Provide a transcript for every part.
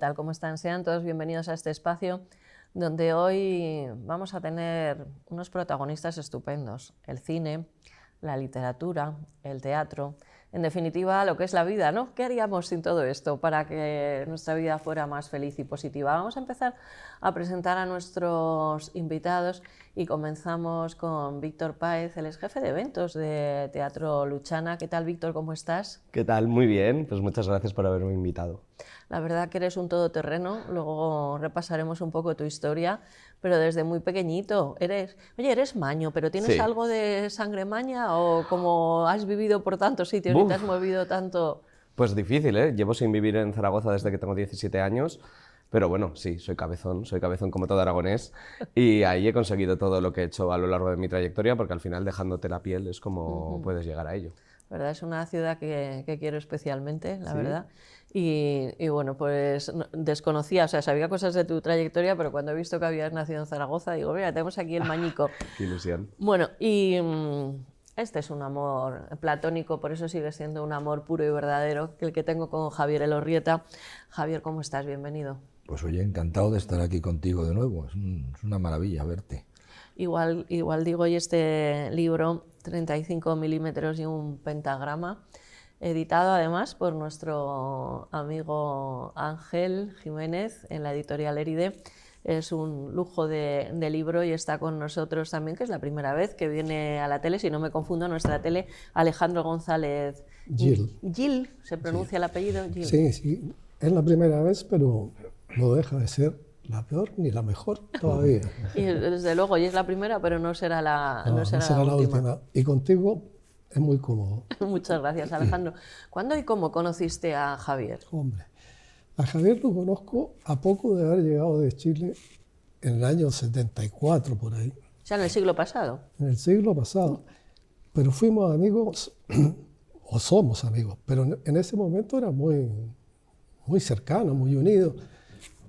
tal? ¿Cómo están? Sean todos bienvenidos a este espacio donde hoy vamos a tener unos protagonistas estupendos. El cine, la literatura, el teatro, en definitiva lo que es la vida, ¿no? ¿Qué haríamos sin todo esto para que nuestra vida fuera más feliz y positiva? Vamos a empezar a presentar a nuestros invitados y comenzamos con Víctor Páez, él es jefe de eventos de Teatro Luchana. ¿Qué tal, Víctor? ¿Cómo estás? ¿Qué tal? Muy bien, pues muchas gracias por haberme invitado. La verdad que eres un todoterreno, luego repasaremos un poco tu historia, pero desde muy pequeñito eres maño, pero ¿tienes Sí. algo de sangre maña o como has vivido por tantos sitios y te has movido tanto? Pues difícil, ¿eh? Llevo sin vivir en Zaragoza desde que tengo 17 años, pero bueno, sí, soy cabezón como todo aragonés y ahí he conseguido todo lo que he hecho a lo largo de mi trayectoria, porque al final dejándote la piel es como puedes llegar a ello. ¿Verdad? Es una ciudad que quiero especialmente, la ¿Sí? verdad. Y bueno, pues desconocía, o sea, sabía cosas de tu trayectoria, pero cuando he visto que habías nacido en Zaragoza, digo, mira, tenemos aquí el mañico. Qué ilusión. Bueno, y este es un amor platónico, por eso sigue siendo un amor puro y verdadero, el que tengo con Javier Elorrieta. Javier, ¿cómo estás? Bienvenido. Pues oye, encantado de estar aquí contigo de nuevo, es una maravilla verte. Igual digo, y este libro, 35 milímetros y un pentagrama, editado además por nuestro amigo Ángel Jiménez en la editorial Eride. Es un lujo de libro y está con nosotros también, que es la primera vez que viene a la tele, si no me confundo, a nuestra tele, Alejandro González Gil. Gil, ¿se pronuncia el apellido? Gil. Sí, sí, es la primera vez, pero no deja de ser la peor ni la mejor todavía. Y desde luego, y es la primera, pero no será la, No será la última. Y contigo es muy cómodo. Muchas gracias, Alejandro. ¿Cuándo y cómo conociste a Javier? Hombre, a Javier lo conozco a poco de haber llegado de Chile en el año 74, por ahí, O sea, en el siglo pasado. en el siglo pasado. Pero fuimos amigos, o somos amigos, pero en ese momento era muy cercanos, muy unidos.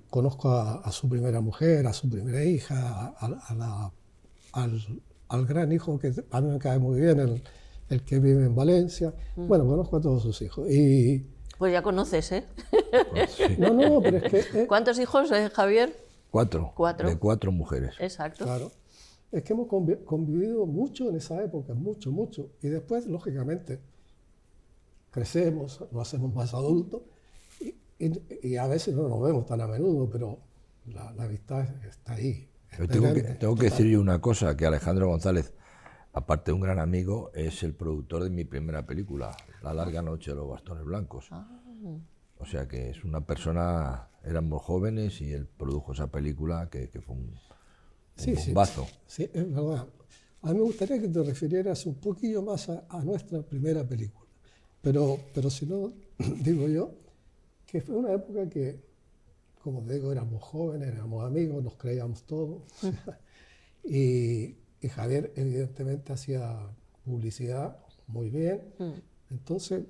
Conozco a su primera mujer, a su primera hija, al gran hijo que a mí me cae muy bien, el que vive en Valencia. Bueno, conozco a todos sus hijos. Y Pues ya conoces, ¿eh? Pues sí. no, pero es que... ¿Cuántos hijos, Javier? Cuatro. Cuatro. De 4 mujeres. Exacto. Claro. Es que hemos convivido mucho en esa época, mucho, mucho. Y después, lógicamente, crecemos, nos hacemos más adultos y a veces no nos vemos tan a menudo, pero la amistad está ahí. Pero tengo que decir yo una cosa, que Alejandro González, aparte de un gran amigo, es el productor de mi primera película, La larga noche de los bastones blancos. O sea que es una persona, éramos jóvenes y él produjo esa película que fue un bombazo. Sí, es verdad. A mí me gustaría que te refirieras un poquillo más a nuestra primera película. Pero si no, digo yo, que fue una época que, como te digo, éramos jóvenes, éramos amigos, nos creíamos todos. y Javier, evidentemente, hacía publicidad muy bien. Entonces,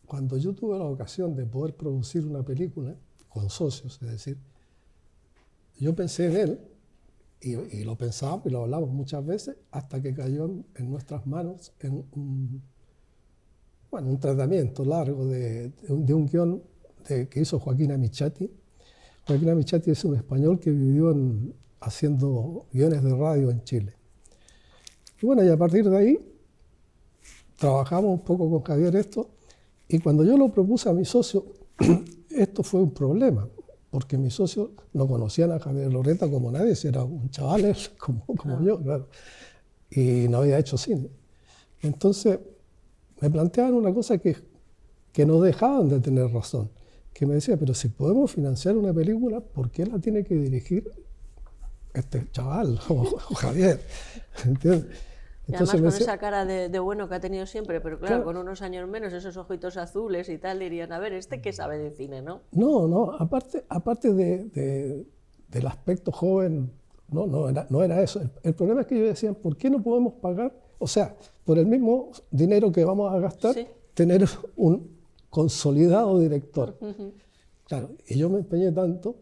cuando yo tuve la ocasión de poder producir una película con socios, es decir, yo pensé en él, y lo pensábamos y lo hablamos muchas veces, hasta que cayó en nuestras manos en un tratamiento largo de un guión que hizo Joaquín Amichati. Joaquín Amichati es un español que vivió haciendo guiones de radio en Chile. Y bueno, y a partir de ahí trabajamos un poco con Javier esto, y cuando yo lo propuse a mi socio, esto fue un problema, porque mis socios no conocían a Javier Elorrieta como nadie, si era un chaval como yo, claro, y no había hecho cine. Entonces me planteaban una cosa que no dejaban de tener razón, que me decía, pero si podemos financiar una película, ¿por qué la tiene que dirigir este chaval o Javier? ¿Entiendes? Y además con esa cara de bueno que ha tenido siempre, pero claro, con unos años menos, esos ojitos azules y tal, dirían, a ver, ¿este qué sabe de cine, no? No, aparte del aspecto joven, no era eso. El problema es que ellos decían, ¿por qué no podemos pagar? O sea, por el mismo dinero que vamos a gastar, Sí. tener un consolidado director. Claro, y yo me empeñé tanto,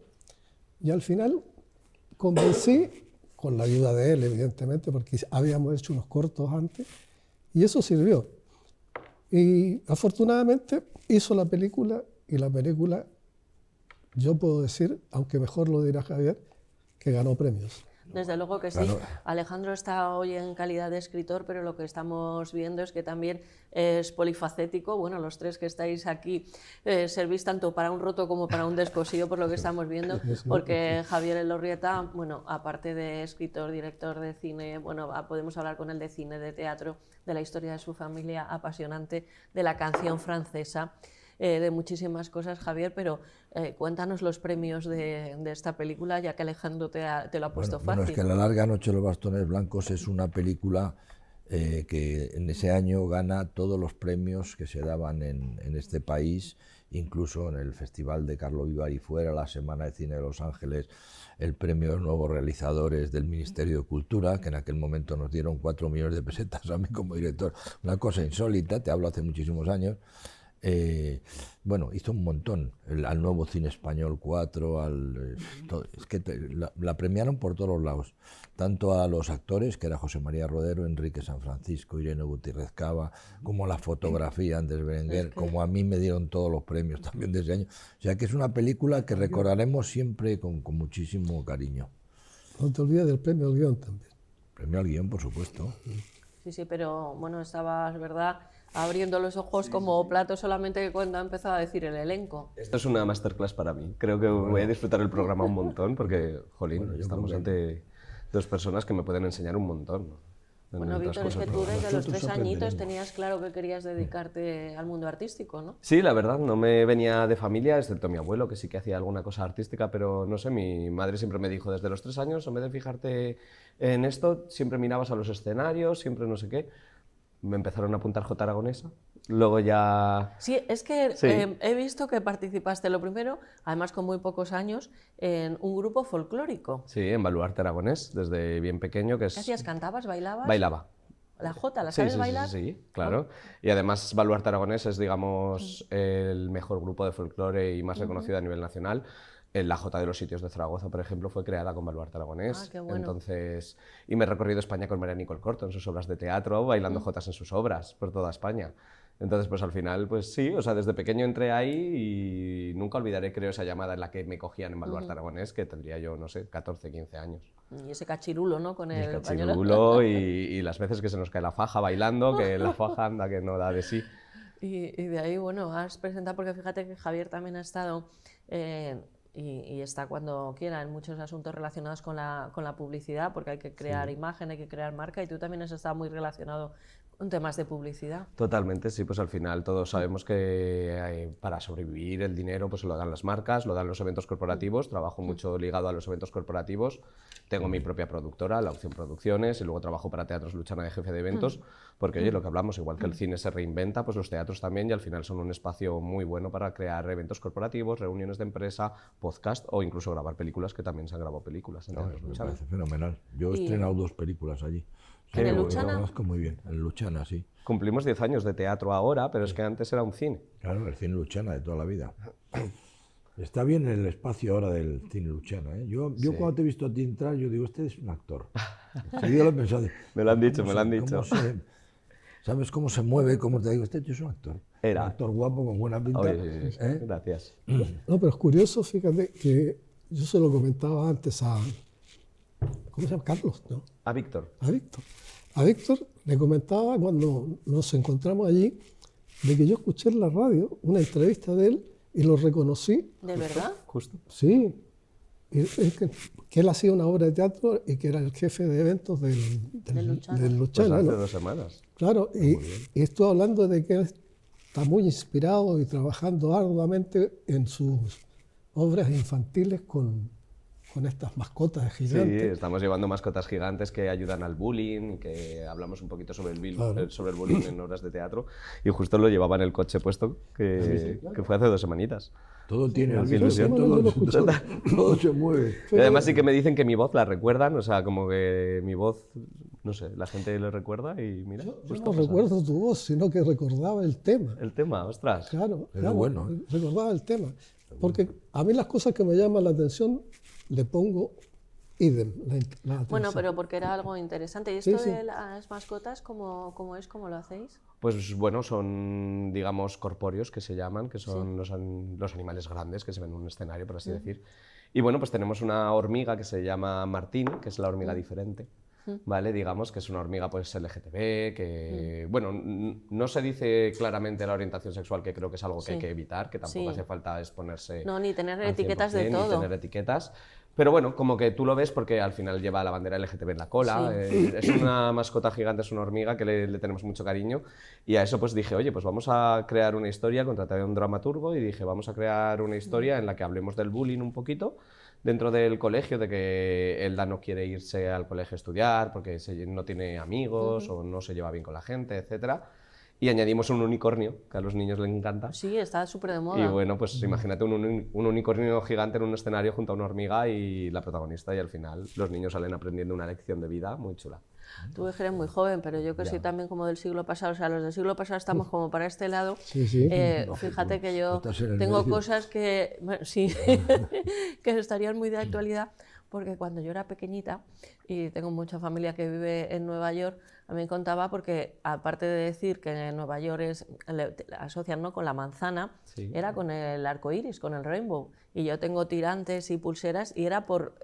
y al final convencí, con la ayuda de él, evidentemente, porque habíamos hecho unos cortos antes, y eso sirvió. Y afortunadamente hizo la película, y la película yo puedo decir, aunque mejor lo dirá Javier, que ganó premios. Desde luego que sí. Claro. Alejandro está hoy en calidad de escritor, pero lo que estamos viendo es que también es polifacético. Bueno, los tres que estáis aquí servís tanto para un roto como para un descosido, por lo que estamos viendo, porque Javier Elorrieta, bueno, aparte de escritor, director de cine, bueno, podemos hablar con él de cine, de teatro, de la historia de su familia apasionante, de la canción francesa, de muchísimas cosas, Javier, pero cuéntanos los premios de esta película, ya que Alejandro te lo ha puesto fácil. Bueno, es que La larga noche de los bastones blancos es una película que en ese año gana todos los premios que se daban en este país, incluso en el Festival de Carlo Vivar y fuera, la Semana de Cine de Los Ángeles, el premio de los nuevos realizadores del Ministerio de Cultura, que en aquel momento nos dieron 4 millones de pesetas a mí como director, una cosa insólita, te hablo hace muchísimos años. Bueno, hizo un montón, al Nuevo Cine Español 4, es que la premiaron por todos los lados, tanto a los actores, que era José María Rodero, Enrique San Francisco, Irene Gutiérrez Cava, como a la fotografía, Andrés Berenguer, como a mí me dieron todos los premios también de ese año. O sea que es una película que recordaremos siempre con muchísimo cariño. No te olvides del premio al guión también. Premio al guión, por supuesto. Sí, sí, pero bueno, estabas, ¿verdad?, abriendo los ojos como plato solamente cuando ha empezado a decir el elenco. Esto es una masterclass para mí. Creo que voy a disfrutar el programa un montón porque, jolín, estamos ante dos personas que me pueden enseñar un montón. Bueno, Víctor, es que tú desde los 3 añitos tenías claro que querías dedicarte al mundo artístico, ¿no? Sí, la verdad, no me venía de familia, excepto mi abuelo, que sí que hacía alguna cosa artística, pero no sé, mi madre siempre me dijo desde los 3 años, en vez de fijarte en esto, siempre mirabas a los escenarios, siempre no sé qué. Me empezaron a apuntar J Aragonesa, luego ya... Sí, es que Sí. He visto que participaste lo primero, además con muy pocos años, en un grupo folclórico. Sí, en Baluarte Aragonés, desde bien pequeño, que es... ¿Qué hacías? ¿Cantabas? ¿Bailabas? Bailaba. ¿La Jota? ¿La Sí, sabes sí, bailar? sí, sí, claro. Y además Baluarte Aragonés es, digamos, el mejor grupo de folclore y más reconocido a nivel nacional. La Jota de los Sitios de Zaragoza, por ejemplo, fue creada con Baluarte Aragonés. Ah, qué bueno. Entonces, y me he recorrido España con María Nicole Corto en sus obras de teatro, bailando jotas en sus obras por toda España. Entonces, pues al final, pues sí, o sea, desde pequeño entré ahí y nunca olvidaré, creo, esa llamada en la que me cogían en Baluarte Aragonés, que tendría yo, no sé, 14, 15 años. Y ese cachirulo, ¿no? Con el pañuelo. Cachirulo y las veces que se nos cae la faja bailando, que la faja anda que no da de sí. Y de ahí, bueno, has presentado, porque fíjate que Javier también ha estado, y está cuando quiera, en muchos asuntos relacionados con la publicidad, porque hay que crear imagen, hay que crear marca, y tú también has estado muy relacionado con temas de publicidad. Totalmente, sí, pues al final todos sabemos que para sobrevivir el dinero pues lo dan las marcas, lo dan los eventos corporativos, trabajo mucho ligado a los eventos corporativos, tengo mi propia productora, La Opción Producciones, y luego trabajo para Teatros Luchana de jefe de eventos, porque oye, lo que hablamos, igual que el cine se reinventa, pues los teatros también, y al final son un espacio muy bueno para crear eventos corporativos, reuniones de empresa, podcast o incluso grabar películas, que también se han grabado películas en Teatros Me Luchana. parece fenomenal. Yo he estrenado 2 películas allí. O sea, ¿En el lo Luchana? conozco muy bien, en el Luchana, sí. Cumplimos 10 años de teatro ahora, pero es que antes era un cine. Claro, el cine Luchana de toda la vida. Está bien el espacio ahora del cine Luchana, ¿eh? Yo cuando te he visto a ti entrar, yo digo, este es un actor. Enseguida lo he pensado. Me lo han dicho, ¿cómo me lo han se- dicho. cómo ¿Sabes cómo se mueve? ¿Cómo te digo? Este tío es un actor. Era. Un actor guapo, con buena pinta. Oye, ¿eh? gracias. No, pero es curioso, fíjate, que yo se lo comentaba antes a... ¿Cómo se llama? Carlos, ¿no? A Víctor. A Víctor. A Víctor le comentaba cuando nos encontramos allí de que yo escuché en la radio una entrevista de él y lo reconocí. ¿De verdad? Justo. Sí. Y es que él hacía una obra de teatro y que era el jefe de eventos del Luchana. del Pues Luchana, hace ¿no? 2 semanas. Claro, y estoy hablando de que él está muy inspirado y trabajando arduamente en sus obras infantiles con estas mascotas Sí, gigantes. estamos llevando mascotas gigantes que ayudan al bullying, que hablamos un poquito sobre Claro. sobre el bullying en obras de teatro, y justo lo llevaba en el coche puesto, que fue hace 2 semanitas. Todo tiene Qué algo, ilusión. Yo lo escuché. todo se mueve. Y además sí que me dicen que mi voz la recuerdan, o sea, como que mi voz, no sé, la gente le recuerda y mira, Yo justo no pasa. recuerdo tu voz, sino que recordaba el tema. El tema, ostras. Claro, Pero claro, bueno. recordaba el tema. Porque a mí las cosas que me llaman la atención, le pongo idem, la Bueno, atención. pero porque era algo interesante. ¿Y esto Sí, sí. de las mascotas, cómo lo hacéis? pues bueno, son, digamos, corpóreos que se llaman, que son los animales grandes que se ven en un escenario, por así decir. Y bueno, pues tenemos una hormiga que se llama Martín, que es la hormiga diferente, ¿vale? Digamos que es una hormiga pues LGTB, que, bueno, no se dice claramente la orientación sexual, que creo que es algo que hay que evitar, que tampoco hace falta exponerse. No, ni tener al etiquetas de 100%, todo. Ni tener etiquetas. Pero bueno, como que tú lo ves porque al final lleva la bandera LGTB en la cola, es una mascota gigante, es una hormiga que le tenemos mucho cariño, y a eso pues dije, oye, pues vamos a crear una historia, contraté a un dramaturgo y dije, vamos a crear una historia en la que hablemos del bullying un poquito dentro del colegio, de que Elda no quiere irse al colegio a estudiar porque no tiene amigos o no se lleva bien con la gente, etcétera. Y añadimos un unicornio, que a los niños les encanta. Sí, está súper de moda. Y bueno, pues imagínate un unicornio gigante en un escenario junto a una hormiga y la protagonista, y al final los niños salen aprendiendo una lección de vida muy chula. Tú eres muy joven, pero yo que soy también como del siglo pasado, o sea, los del siglo pasado estamos como para este lado. Sí, sí. Fíjate que yo Estás en el tengo medio. cosas que, bueno, sí, que estarían muy de actualidad, porque cuando yo era pequeñita, y tengo mucha familia que vive en Nueva York, a mí me contaba, porque aparte de decir que en Nueva York la asocian, ¿no?, con la manzana, era con el arco iris, con el rainbow, y yo tengo tirantes y pulseras y era por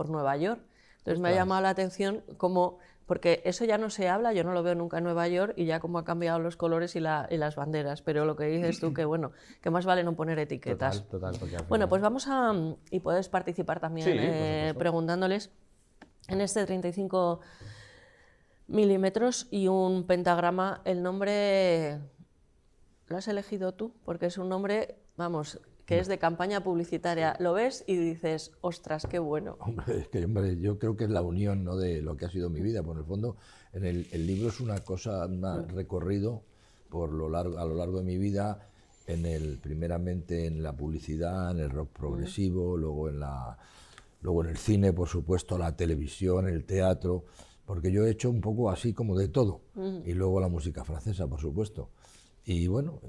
Nueva York. Entonces me ha llamado la atención como, porque eso ya no se habla, yo no lo veo nunca en Nueva York, y ya como ha cambiado los colores y las banderas, pero lo que dices tú, que bueno, que más vale no poner etiquetas. Total, porque al Bueno, final- pues vamos a, y puedes participar también Sí, por supuesto. preguntándoles, en este 35 milímetros y un pentagrama, el nombre, ¿lo has elegido tú? Porque es un nombre, vamos, que es de campaña publicitaria. Lo ves y dices, ostras, qué bueno. Hombre, es que hombre, yo creo que es la unión, ¿no?, de lo que ha sido mi vida. Por el fondo, el libro es una cosa, un recorrido a lo largo de mi vida, primeramente en la publicidad, en el rock progresivo, luego en el cine, por supuesto, la televisión, el teatro, porque yo he hecho un poco así como de todo, y luego la música francesa, por supuesto. Y bueno,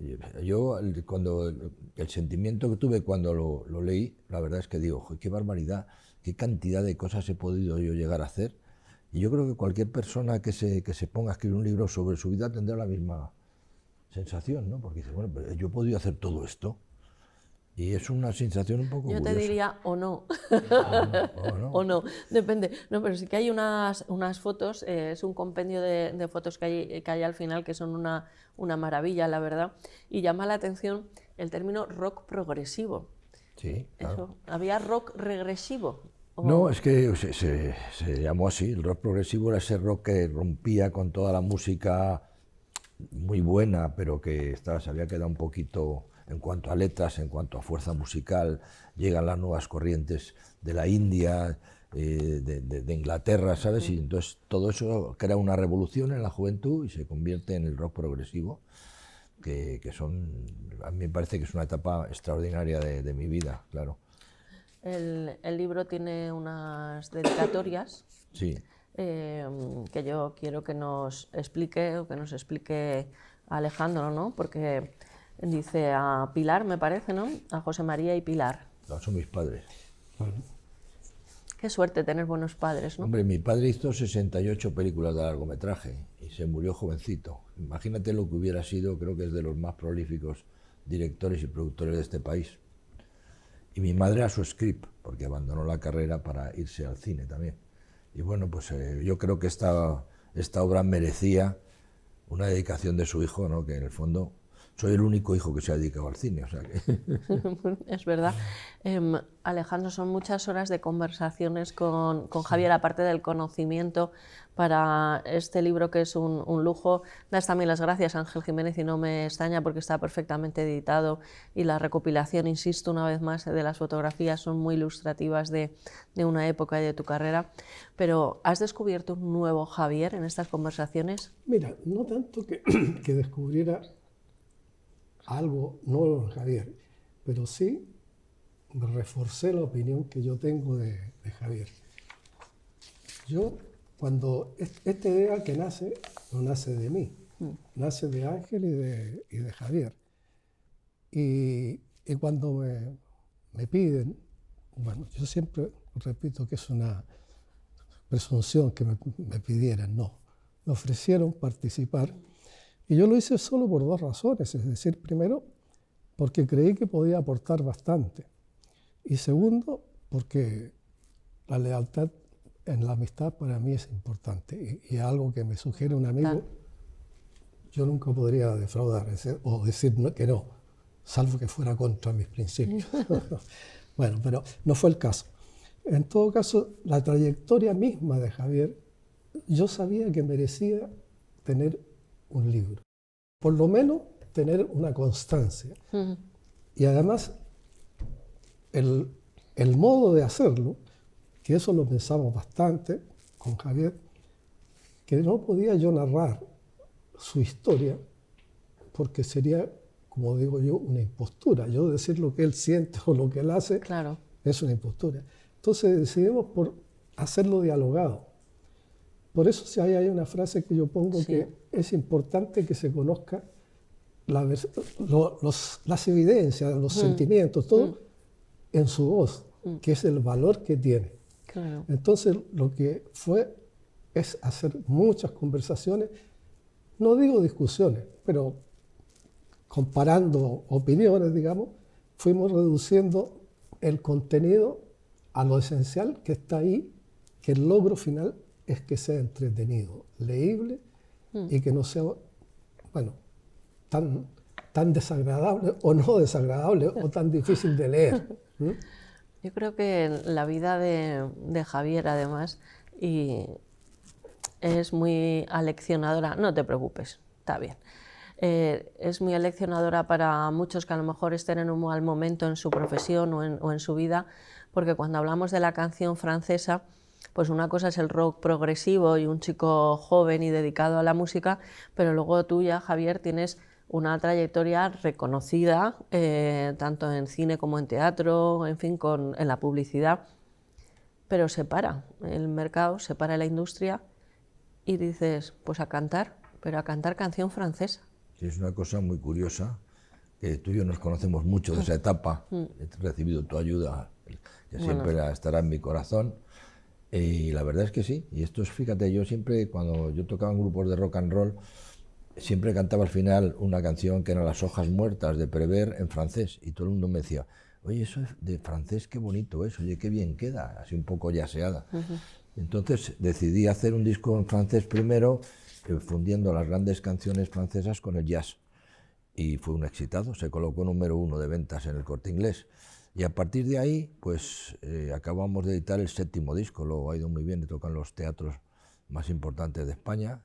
yo cuando el sentimiento que tuve cuando lo leí, la verdad es que digo, "Joder, qué barbaridad, qué cantidad de cosas he podido yo llegar a hacer". Y yo creo que cualquier persona que se ponga a escribir un libro sobre su vida tendrá la misma sensación, ¿no? Porque dice, bueno, pero yo he podido hacer todo esto. Y es una sensación un poco Yo te curiosa. diría o no. O no. O no, depende. No, pero sí que hay unas fotos, es un compendio de fotos que hay al final que son una maravilla, la verdad, y llama la atención el término rock progresivo. Sí, claro. Eso, ¿había rock regresivo? No, es que se llamó así. El rock progresivo era ese rock que rompía con toda la música muy buena, pero que se había quedado un poquito en cuanto a letras, en cuanto a fuerza musical. Llegan las nuevas corrientes de la India, de Inglaterra, ¿sabes? Y entonces todo eso crea una revolución en la juventud y se convierte en el rock progresivo, que a mí me parece que es una etapa extraordinaria de mi vida, claro. El libro tiene unas dedicatorias. Sí. Que yo quiero que nos explique Alejandro, ¿no? Porque dice a Pilar, me parece, ¿no? A José María y Pilar. No, son mis padres. Qué suerte tener buenos padres, ¿no? Hombre, mi padre hizo 68 películas de largometraje y se murió jovencito. Imagínate lo que hubiera sido, creo que es de los más prolíficos directores y productores de este país. Y mi madre a su script, porque abandonó la carrera para irse al cine también. Y bueno, pues yo creo que esta obra merecía una dedicación de su hijo, ¿no? Que en el fondo soy el único hijo que se ha dedicado al cine, o sea que... Es verdad. Alejandro, son muchas horas de conversaciones con Javier, aparte del conocimiento para este libro, que es un lujo. Das también las gracias a Ángel Jiménez, y no me extraña porque está perfectamente editado, y la recopilación, insisto una vez más, de las fotografías son muy ilustrativas de una época y de tu carrera. Pero ¿has descubierto un nuevo Javier en estas conversaciones? Mira, no tanto que descubriera algo nuevo en Javier, pero sí reforcé la opinión que yo tengo de Javier. Yo, cuando esta idea que nace, no nace de mí, nace de Ángel y de Javier. Y cuando me piden, bueno, yo siempre repito que es una presunción que me pidieran, no. Me ofrecieron participar Y yo lo hice solo por dos razones, es decir, primero, porque creí que podía aportar bastante. Y segundo, porque la lealtad en la amistad para mí es importante. Y algo que me sugiere un amigo, yo nunca podría defraudar o decir que no, salvo que fuera contra mis principios. Bueno, pero no fue el caso. En todo caso, la trayectoria misma de Javier, yo sabía que merecía tener un libro. Por lo menos tener una constancia. Y además, el modo de hacerlo, que eso lo pensamos bastante con Javier, que no podía yo narrar su historia porque sería, como digo yo, una impostura. Yo decir lo que él siente o lo que él hace es una impostura. Entonces decidimos por hacerlo dialogado. Por eso si hay una frase que yo pongo que es importante que se conozca las evidencias, los sentimientos, todo en su voz, que es el valor que tiene. Claro. Entonces lo que fue es hacer muchas conversaciones, no digo discusiones, pero comparando opiniones, digamos, fuimos reduciendo el contenido a lo esencial que está ahí, que el logro final es que sea entretenido, leíble y que no sea, bueno, tan desagradable o no desagradable o tan difícil de leer. Yo creo que la vida de Javier, además, es muy aleccionadora. No te preocupes, está bien. Es muy aleccionadora para muchos que a lo mejor estén en un mal momento en su profesión o en su vida, porque cuando hablamos de la canción francesa, pues una cosa es el rock progresivo y un chico joven y dedicado a la música, pero luego tú ya, Javier, tienes una trayectoria reconocida, tanto en cine como en teatro, en fin, en la publicidad, pero se para el mercado, se para la industria y dices, pues a cantar, pero a cantar canción francesa. Sí, es una cosa muy curiosa, que tú y yo nos conocemos mucho de esa etapa, he recibido tu ayuda, que siempre estará en mi corazón, y la verdad es que sí, y esto es, fíjate, yo siempre, cuando yo tocaba en grupos de rock and roll, siempre cantaba al final una canción que eran Las hojas muertas de Prévert en francés, y todo el mundo me decía, oye, eso es de francés, qué bonito es, oye, qué bien queda, así un poco yaseada. Entonces decidí hacer un disco en francés primero, fundiendo las grandes canciones francesas con el jazz, y fue un exitazo, se colocó número 1 de ventas en el Corte Inglés, y a partir de ahí, pues acabamos de editar el 7º disco, luego ha ido muy bien, tocan los teatros más importantes de España,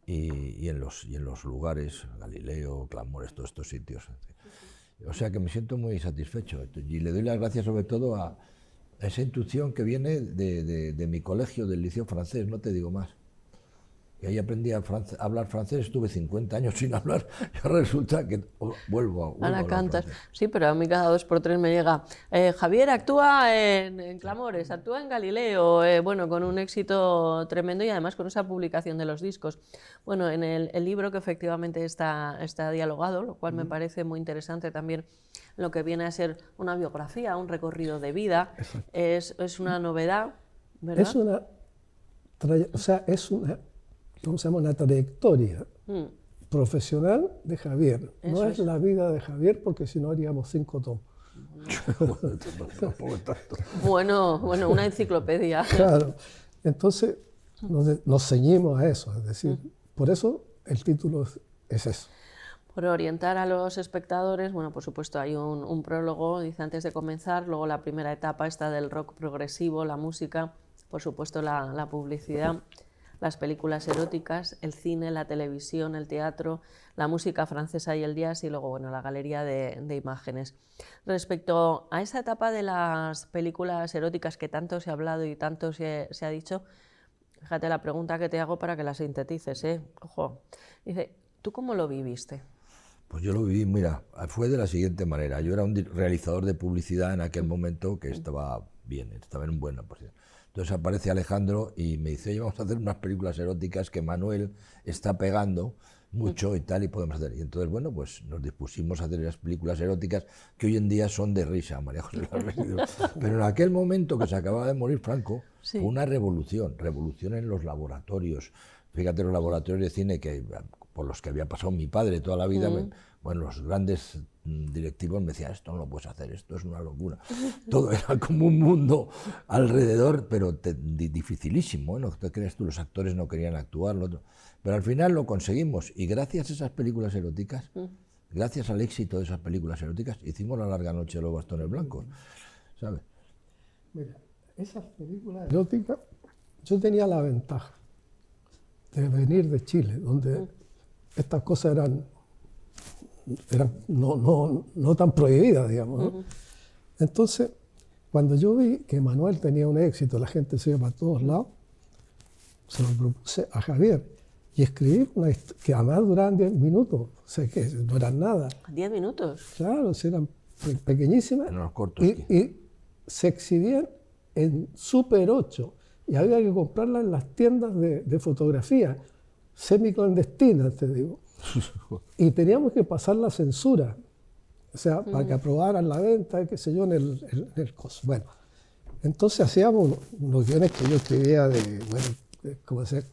y en los lugares, Galileo, Clamores, todos estos sitios. O sea que me siento muy satisfecho y le doy las gracias sobre todo a esa intuición que viene de mi colegio, del liceo francés, no te digo más. Y ahí aprendí a hablar francés, estuve 50 años sin hablar y ahora resulta que vuelvo a hablar cantas. francés. Sí, pero a mí cada 2 por 3 me llega, Javier actúa en Clamores, actúa en Galileo, bueno, con un éxito tremendo y además con esa publicación de los discos. Bueno, en el libro que efectivamente está dialogado, lo cual me parece muy interesante también, lo que viene a ser una biografía, un recorrido de vida, es una novedad, ¿verdad? Es una ¿cómo se llama? Una trayectoria profesional de Javier. Eso no es la vida de Javier, porque si no haríamos 5 tomos. Bueno, una enciclopedia. Claro. Entonces nos ceñimos a eso, es decir, por eso el título es eso. Por orientar a los espectadores, bueno, por supuesto hay un prólogo, dice antes de comenzar, luego la primera etapa está del rock progresivo, la música, por supuesto la publicidad, las películas eróticas, el cine, la televisión, el teatro, la música francesa y el jazz y luego, bueno, la galería de imágenes. Respecto a esa etapa de las películas eróticas que tanto se ha hablado y tanto se ha dicho, fíjate la pregunta que te hago para que la sintetices, Ojo. Dice, ¿tú cómo lo viviste? Pues yo lo viví, mira, fue de la siguiente manera. Yo era un realizador de publicidad en aquel momento que estaba bien, estaba en buena posición. Entonces aparece Alejandro y me dice, oye, vamos a hacer unas películas eróticas que Manuel está pegando mucho y tal, y podemos hacer. Y entonces, bueno, pues nos dispusimos a hacer las películas eróticas que hoy en día son de risa, María José. Pero en aquel momento que se acababa de morir Franco, fue una revolución en los laboratorios. Fíjate, los laboratorios de cine que por los que había pasado mi padre toda la vida, bueno, los grandes directivos me decían, esto no lo puedes hacer, esto es una locura. Todo era como un mundo alrededor, pero dificilísimo, ¿no? ¿Te crees tú? Los actores no querían actuar, lo otro. Pero al final lo conseguimos, y gracias a esas películas eróticas, gracias al éxito de esas películas eróticas, hicimos La larga noche de los bastones blancos, ¿sabes? Mira, esas películas eróticas, yo tenía la ventaja de venir de Chile, donde estas cosas eran no tan prohibidas, digamos, ¿no? Entonces, cuando yo vi que Manuel tenía un éxito, la gente se iba para todos lados, se lo propuse a Javier y escribí una que además duraban 10 minutos, o sea que no eran nada. 10 minutos. Claro, eran pequeñísimas En los cortos, y se exhibían en Super 8 y había que comprarlas en las tiendas de fotografía, semiclandestinas, te digo. Y teníamos que pasar la censura, o sea, para que aprobaran la venta, qué sé yo, en el coso. Bueno, entonces hacíamos unos guiones que yo escribía como ser,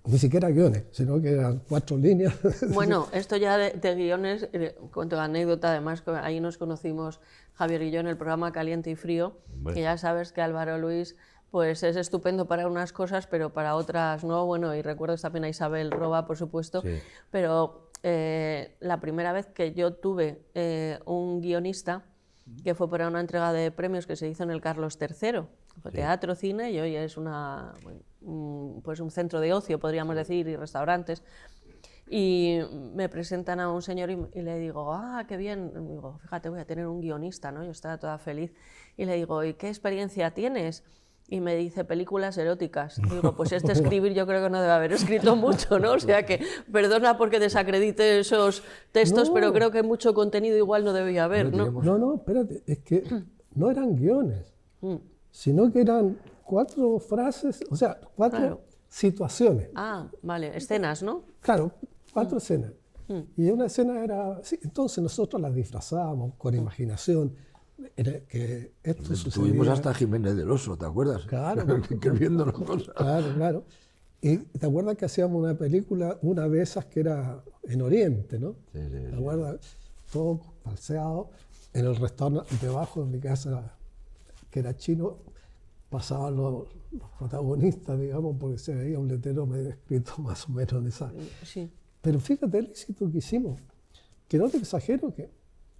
ni siquiera guiones, sino que eran 4 líneas. Bueno, esto ya de guiones, cuento la anécdota, además, que ahí nos conocimos Javier y yo en el programa Caliente y Frío, que ya sabes que Álvaro Luis pues es estupendo para unas cosas, pero para otras no. Bueno, y recuerdo también a Isabel Roba, por supuesto, Sí. pero la primera vez que yo tuve un guionista, que fue para una entrega de premios que se hizo en el Carlos III, fue teatro, cine, y hoy es pues un centro de ocio, podríamos decir, y restaurantes. Y me presentan a un señor y le digo, ah, qué bien. Y digo, fíjate, voy a tener un guionista, ¿no? Yo estaba toda feliz. Y le digo, ¿y qué experiencia tienes? Y me dice, películas eróticas. Y digo, pues escribir yo creo que no debe haber escrito mucho, ¿no? O sea que, perdona porque desacredite esos textos, No. pero creo que mucho contenido igual no debía haber, ¿no? No, espérate, es que no eran guiones, sino que eran 4 frases, o sea, 4 Claro. situaciones. Ah, vale, escenas, ¿no? Claro, 4 escenas. Y una escena era, sí, entonces nosotros las disfrazábamos con imaginación. Era que esto Tuvimos sucedía. hasta Jiménez del Oso, ¿te acuerdas? Claro. Escribiendo las cosas. Claro. Y te acuerdas que hacíamos una película, una de esas que era en Oriente, ¿no? Sí. ¿Te acuerdas? Todo falseado. En el restaurante debajo de mi casa, que era chino, pasaban los protagonistas, digamos, porque se veía un letrero medio escrito más o menos en esa. Sí. Pero fíjate el éxito que hicimos, que no te exagero, que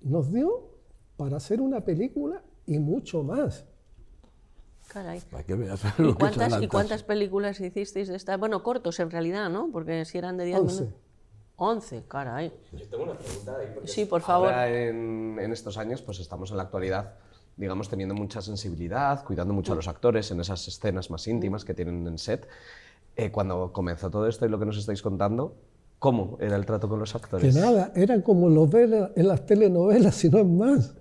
nos dio para hacer una película y mucho más. Caray. Para que veas ¿Y lo que es adelantarse. cuántas películas hicisteis de esta? Bueno, cortos en realidad, ¿no? Porque si eran de 10 11. minutos. 11, caray. Yo tengo una pregunta ahí, porque Sí, por favor. ahora en estos años pues estamos en la actualidad, digamos, teniendo mucha sensibilidad, cuidando mucho a los actores en esas escenas más íntimas que tienen en set. Cuando comenzó todo esto y lo que nos estáis contando, ¿cómo era el trato con los actores? Que nada, eran como los ven en las telenovelas, y no es más,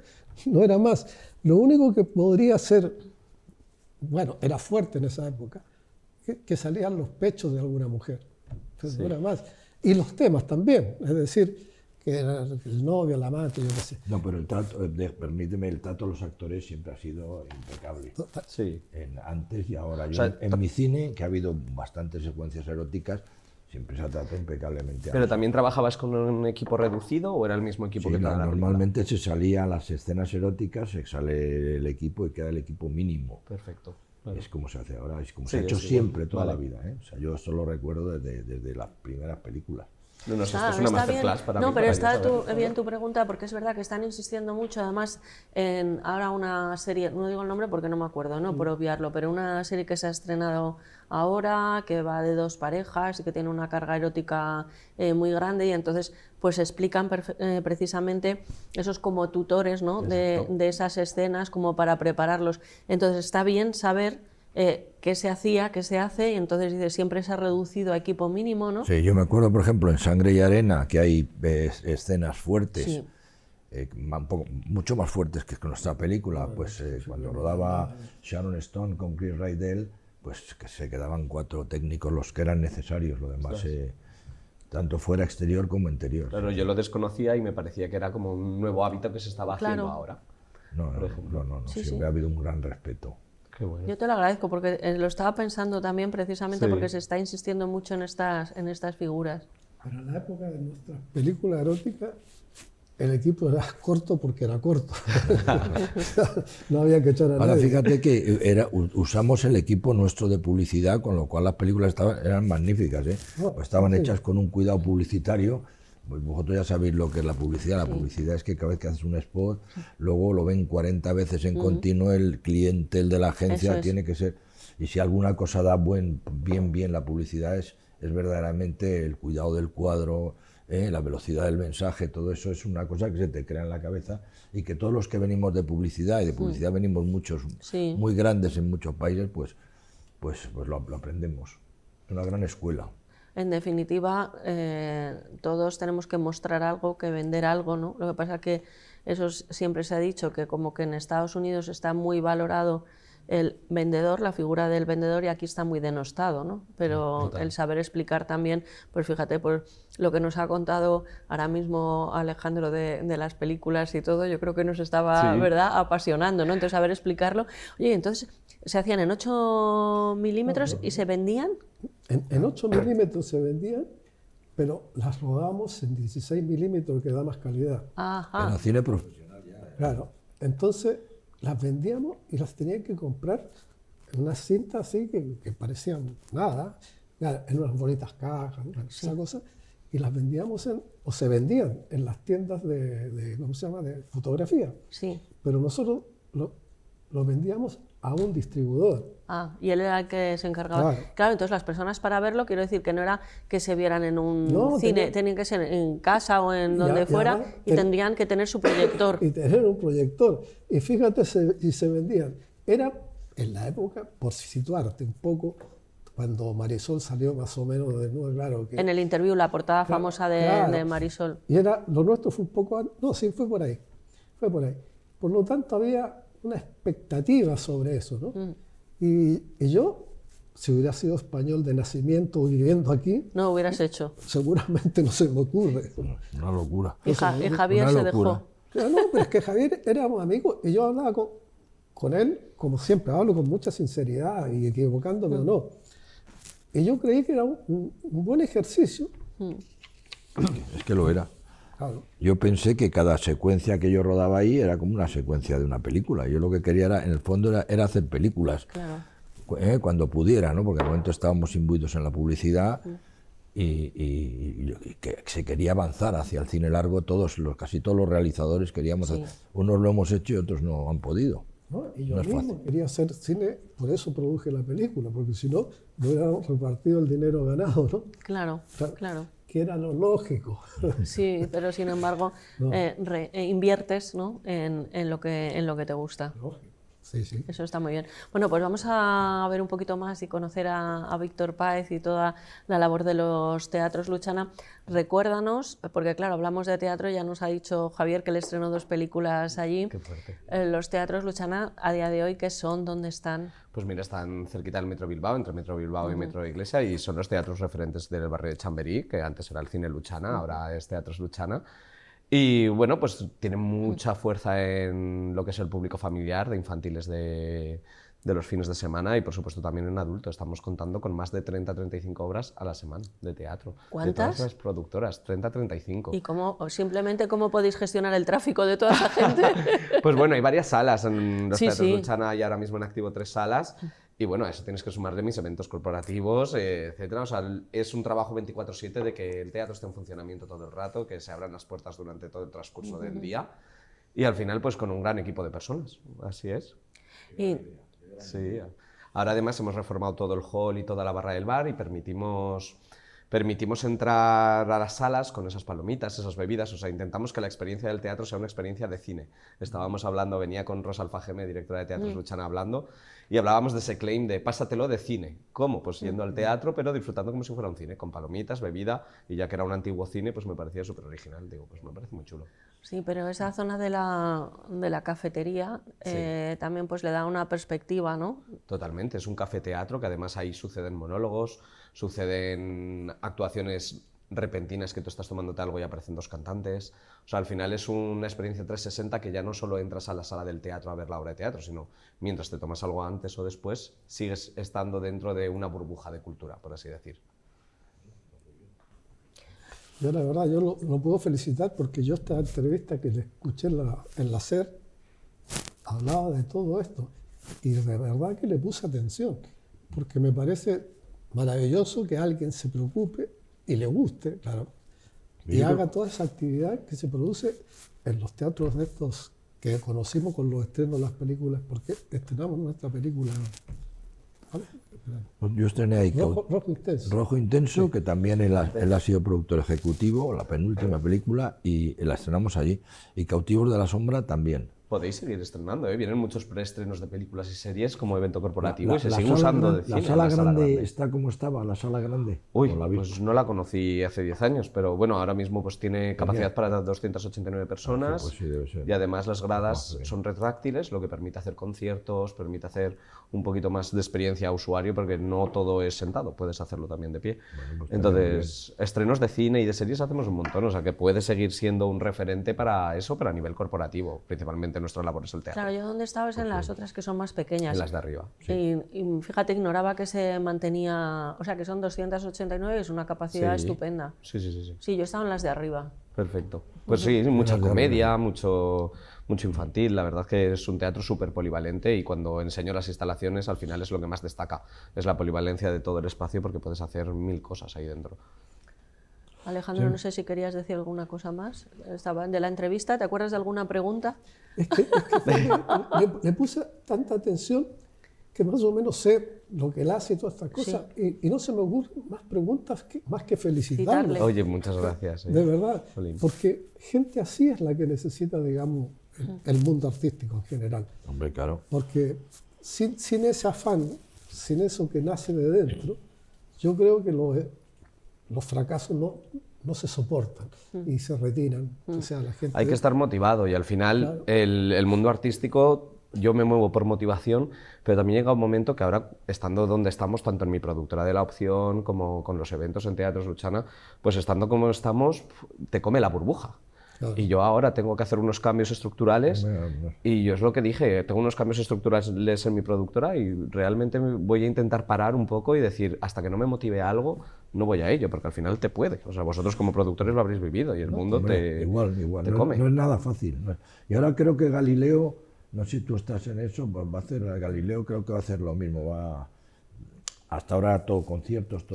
no era más. Lo único que podría ser, bueno, era fuerte en esa época, que salían los pechos de alguna mujer, pero no era más. Y los temas también, es decir, que era el novio, la amante, yo qué sé. No, pero el trato, permíteme, el trato a los actores siempre ha sido impecable. Sí. Antes y ahora. Yo, sea, en mi cine, que ha habido bastantes secuencias eróticas, siempre se ha tratado impecablemente. ¿Pero también trabajabas con un equipo reducido o era el mismo equipo Sí, que toda la película? normalmente se salía a las escenas eróticas, se sale el equipo y queda el equipo mínimo. Perfecto. Es como se hace ahora, es como Sí, se ha hecho es igual. siempre, toda Vale. la vida. ¿eh? O sea, yo esto lo recuerdo desde las primeras películas. No, esto Claro, es una está bien. masterclass para No, mí. pero para está yo saber. bien tu pregunta, porque es verdad que están insistiendo mucho, además, en ahora una serie, no digo el nombre porque no me acuerdo, ¿no? Por obviarlo, pero una serie que se ha estrenado ahora, que va de 2 parejas y que tiene una carga erótica muy grande, y entonces pues explican precisamente esos como tutores, ¿no? de esas escenas, como para prepararlos. Entonces está bien saber qué se hacía, qué se hace, y entonces dice, siempre se ha reducido a equipo mínimo, ¿no? Sí, yo me acuerdo, por ejemplo, en Sangre y Arena, que hay escenas fuertes, Sí. mucho más fuertes que con nuestra película. Pues cuando rodaba Sharon Stone con Chris Rydell, pues que se quedaban 4 técnicos los que eran necesarios, lo demás, tanto fuera exterior como interior. Claro, yo lo desconocía y me parecía que era como un nuevo hábito que se estaba haciendo Claro. ahora. No, Sí, siempre sí. ha habido un gran respeto. Qué bueno. Yo te lo agradezco porque lo estaba pensando también precisamente Sí. porque se está insistiendo mucho en estas figuras. Para la época de nuestras películas eróticas, el equipo era corto porque era corto. No había que echar a Ahora nadie. fíjate que usamos el equipo nuestro de publicidad, con lo cual las películas eran magníficas, ¿eh? No, Estaban sí. hechas con un cuidado publicitario. Pues vosotros ya sabéis lo que es la publicidad. La publicidad es que cada vez que haces un spot, luego lo ven 40 veces en continuo, el cliente, el de la agencia, Eso es. tiene que ser... Y si alguna cosa da bien la publicidad es verdaderamente el cuidado del cuadro, la velocidad del mensaje, todo eso es una cosa que se te crea en la cabeza y que todos los que venimos de publicidad, y de publicidad venimos muchos, Sí. muy grandes en muchos países, pues lo aprendemos. Es una gran escuela. En definitiva, todos tenemos que mostrar algo, que vender algo, ¿no? Lo que pasa es que eso siempre se ha dicho, que como que en Estados Unidos está muy valorado el vendedor, la figura del vendedor, y aquí está muy denostado, ¿no? Pero el saber explicar también, pues fíjate, por lo que nos ha contado ahora mismo Alejandro de las películas y todo, yo creo que nos estaba, Sí. ¿verdad?, apasionando, ¿no? Entonces, saber explicarlo. Oye, entonces, ¿se hacían en 8 milímetros y se vendían? En 8 milímetros se vendían, pero las rodábamos en 16 milímetros, que da más calidad. Ajá. Era cine profesional ya. Claro. Entonces las vendíamos y las tenían que comprar en unas cintas así que parecían nada, en unas bonitas cajas, esa cosa, y las vendíamos o se vendían en las tiendas de ¿cómo se llama?, de fotografía. Sí. Pero nosotros lo vendíamos a un distribuidor. Ah, y él era el que se encargaba. Claro. Claro, entonces las personas para verlo, quiero decir que no era que se vieran en un No, cine, tenían que ser en casa o en donde Ya, fuera, ya, y tendrían que tener su proyector. Y tener un proyector. Y fíjate, y se vendían. Era en la época, por situarte un poco, cuando Marisol salió más o menos de nuevo, claro. Que, En el interview, la portada Claro, famosa de, claro. de Marisol. Y lo nuestro fue un poco, no, sí, fue por ahí. Fue por ahí. Por lo tanto, había una expectativa sobre eso, ¿no? Y yo, si hubiera sido español de nacimiento viviendo aquí, No hubieras hecho. seguramente no se me ocurre. Una locura. Y, y Javier Una se locura. dejó. Claro, no, pero es que Javier éramos amigos y yo hablaba con él, como siempre, hablo con mucha sinceridad y equivocándome o no. Y yo creí que era un buen ejercicio. Es que lo era. Claro. Yo pensé que cada secuencia que yo rodaba ahí era como una secuencia de una película. Yo lo que quería era, en el fondo, era hacer películas. Claro. Cuando pudiera, ¿no? Porque de momento estábamos imbuidos en la publicidad y que se quería avanzar hacia el cine largo. Casi todos los realizadores queríamos hacer. Unos lo hemos hecho y otros no han podido. ¿No? Y yo No es mismo fácil. quería hacer cine, por eso produje la película, porque si no, no hubiéramos repartido el dinero ganado, ¿no? Claro, Claro. claro. Que era lo lógico. Sí, pero sin embargo, No. inviertes, ¿no?, en lo que te gusta. Lógico. Sí, sí. Eso está muy bien. Bueno, pues vamos a ver un poquito más y conocer a Víctor Páez y toda la labor de los teatros Luchana. Recuérdanos, porque claro, hablamos de teatro, ya nos ha dicho Javier que le estrenó 2 películas allí. Qué fuerte. Los teatros Luchana, a día de hoy, ¿qué son? ¿Dónde están? Pues mira, están cerquita del Metro Bilbao, entre Metro Bilbao y Metro Iglesia, y son los teatros referentes del barrio de Chamberí, que antes era el Cine Luchana, ahora es Teatros Luchana. Y bueno, pues tienen mucha fuerza en lo que es el público familiar, de infantiles de los fines de semana y por supuesto también en adultos. Estamos contando con más de 30-35 obras a la semana de teatro. ¿Cuántas? De todas las productoras, 30-35. ¿Y simplemente cómo podéis gestionar el tráfico de toda esa gente? Pues bueno, hay varias salas en los Sí, teatros sí. Luchana, hay ahora mismo en activo 3 salas. Y bueno, a eso tienes que sumarle mis eventos corporativos, etcétera. O sea, es un trabajo 24/7 de que el teatro esté en funcionamiento todo el rato, que se abran las puertas durante todo el transcurso del día. Y al final, pues con un gran equipo de personas. Así es. Y, Sí. Ahora además hemos reformado todo el hall y toda la barra del bar y permitimos entrar a las salas con esas palomitas, esas bebidas, o sea, intentamos que la experiencia del teatro sea una experiencia de cine. Estábamos hablando, venía con Rosa Alfageme, directora de Teatros Luchana, hablando, y hablábamos de ese claim de pásatelo de cine. ¿Cómo? Pues yendo al teatro, pero disfrutando como si fuera un cine, con palomitas, bebida, y ya que era un antiguo cine, pues me parecía súper original, digo, pues me parece muy chulo. sí, pero esa zona de la cafetería también pues le da una perspectiva, ¿no? Totalmente, es un café-teatro que además ahí suceden monólogos, suceden actuaciones repentinas que tú estás tomándote algo y aparecen 2 cantantes. O sea, al final es una experiencia 360 que ya no solo entras a la sala del teatro a ver la obra de teatro, sino mientras te tomas algo antes o después, sigues estando dentro de una burbuja de cultura, por así decir. Yo la verdad, yo lo puedo felicitar porque yo esta entrevista que le escuché en la SER, hablaba de todo esto y de verdad que le puse atención, porque me parece maravilloso que alguien se preocupe y le guste, claro, y haga toda esa actividad que se produce en los teatros de estos que conocimos con los estrenos de las películas, porque estrenamos nuestra película. ¿Vale? Yo estrené ahí Rojo Intenso. Rojo Intenso, que también él ha sido productor ejecutivo, la penúltima película, y la estrenamos allí. Y Cautivos de la Sombra también. Podéis seguir estrenando, ¿eh? Vienen muchos preestrenos de películas y series como evento corporativo y se sigue usando de cine. ¿La sala grande está como estaba, la sala grande? Uy, pues no la conocí hace 10 años, pero bueno, ahora mismo pues tiene capacidad para 289 personas, pues sí, debe ser. Y además las gradas son retráctiles, lo que permite hacer conciertos, permite hacer un poquito más de experiencia a usuario, porque no todo es sentado, puedes hacerlo también de pie. Bueno, pues entonces, estrenos de cine y de series hacemos un montón, o sea que puede seguir siendo un referente para eso, pero a nivel corporativo, principalmente nuestra labor es el teatro. Claro, yo donde estaba es en las otras que son más pequeñas. En las de arriba. Sí. Y fíjate, ignoraba que se mantenía, o sea, que son 289, es una capacidad estupenda. Sí. Sí, yo estaba en las de arriba. Perfecto. Pues sí, mucha comedia, mucho infantil. La verdad es que es un teatro súper polivalente y cuando enseño las instalaciones al final es lo que más destaca. Es la polivalencia de todo el espacio porque puedes hacer 1000 cosas ahí dentro. Alejandro, no sé si querías decir alguna cosa más. Estaba de la entrevista, ¿te acuerdas de alguna pregunta? Es que le puse tanta atención que más o menos sé lo que él hace y todas estas cosas, y no se me ocurren más preguntas más que felicitarle. Oye, muchas gracias. De verdad, porque gente así es la que necesita, digamos, el mundo artístico en general. Hombre, claro. Porque sin ese afán, sin eso que nace de dentro, yo creo que los fracasos no se soportan y se retiran. O sea, la gente hay que estar motivado y al final el mundo artístico, yo me muevo por motivación, pero también llega un momento que ahora, estando donde estamos, tanto en mi productora de La Opción como con los eventos en Teatros Luchana, pues estando como estamos, te come la burbuja. Claro. Y yo ahora tengo que hacer unos cambios estructurales y yo es lo que dije, tengo unos cambios estructurales en mi productora y realmente voy a intentar parar un poco y decir, hasta que no me motive algo, no voy a ello, porque al final te puede. O sea, vosotros como productores lo habréis vivido y el mundo te come. No es nada fácil. Y ahora creo que Galileo, no sé si tú estás en eso, pues va a hacer, Galileo creo que va a hacer lo mismo. Hasta ahora todo conciertos,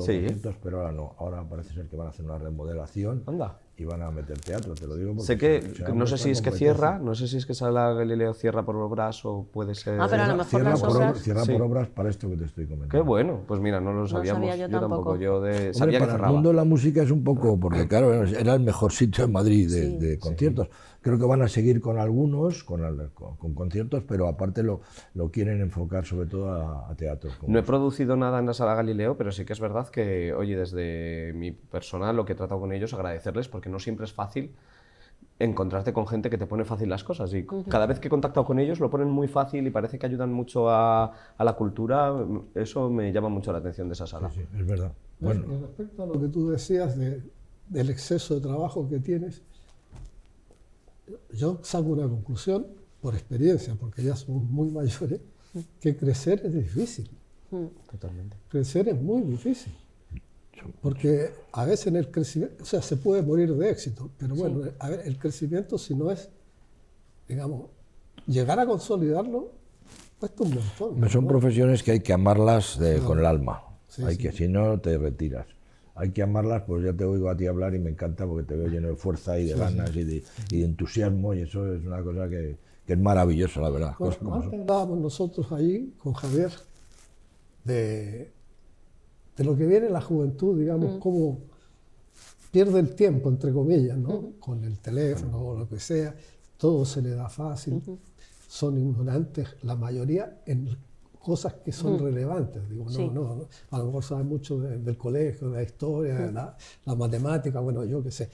pero ahora no. Ahora parece ser que van a hacer una remodelación. Anda. Y van a meter teatro, te lo digo. Porque sé que, no sé si es que cierra, no sé si es que Sala Galileo cierra por obras o puede ser... pero a lo mejor cierra por obras para esto que te estoy comentando. Qué bueno, pues mira, no lo sabíamos. Sabía yo tampoco. Sabía para que cerraba. El mundo de la música es un poco, porque claro, era el mejor sitio en Madrid de conciertos. Creo que van a seguir con algunos, con conciertos, pero aparte lo quieren enfocar sobre todo a teatro. No he producido nada en la Sala Galileo, pero sí que es verdad que, oye, desde mi persona lo que he tratado con ellos, agradecerles, porque no siempre es fácil encontrarte con gente que te pone fácil las cosas. Y cada vez que he contactado con ellos lo ponen muy fácil y parece que ayudan mucho a la cultura. Eso me llama mucho la atención de esa sala. Sí, es verdad. Bueno. Y respecto a lo que tú decías del exceso de trabajo que tienes, yo saco una conclusión por experiencia, porque ya somos muy mayores, que crecer es difícil. Totalmente. Crecer es muy difícil. Porque a veces en el crecimiento, o sea, se puede morir de éxito, pero bueno, a ver, el crecimiento, si no es, digamos, llegar a consolidarlo, cuesta un montón. Son profesiones que hay que amarlas con el alma. Si no, te retiras. Hay que amarlas, pues ya te oigo a ti hablar y me encanta porque te veo lleno de fuerza y de ganas y de entusiasmo, y eso es una cosa que es maravillosa, la verdad. Bueno, antes hablábamos nosotros ahí con Javier de lo que viene la juventud, digamos, cómo pierde el tiempo, entre comillas, ¿no? Con el teléfono o lo que sea, todo se le da fácil, son ignorantes la mayoría en cosas que son relevantes. Digo, no, a lo mejor saben mucho del colegio, de la historia, la matemática, bueno, yo qué sé,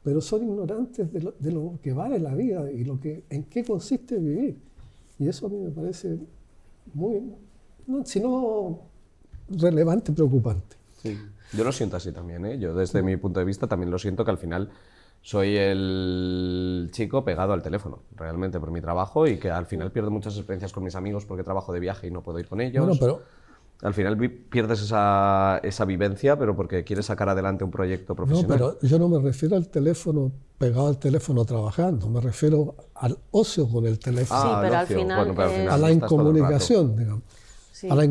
pero son ignorantes de lo que vale la vida y en qué consiste vivir. Y eso a mí me parece muy, si no relevante, preocupante. Sí. Yo lo siento así también, ¿eh? Yo desde mi punto de vista también lo siento, que al final soy el chico pegado al teléfono, realmente, por mi trabajo, y que al final pierdo muchas experiencias con mis amigos porque trabajo de viaje y no puedo ir con ellos. Bueno, pero Al final pierdes esa vivencia, pero porque quieres sacar adelante un proyecto No, profesional. pero yo no me refiero al teléfono pegado al teléfono trabajando, me refiero al ocio con el teléfono, Sí, pero al ocio. final Bueno, pero al es- final a la estás todo el rato. incomunicación, digamos, Sí. a la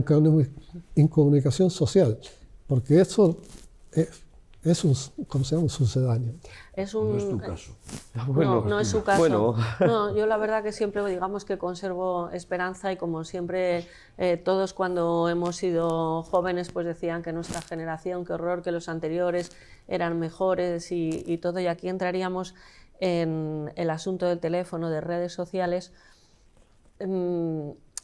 incomunicación social, porque eso es un, ¿cómo se llama? Un sucedáneo. Es No es un, tu caso. no, no es su caso. Bueno. No, yo la verdad que siempre digamos que conservo esperanza y como siempre todos cuando hemos sido jóvenes pues decían que nuestra generación, qué horror, que los anteriores eran mejores y todo, y aquí entraríamos en el asunto del teléfono, de redes sociales.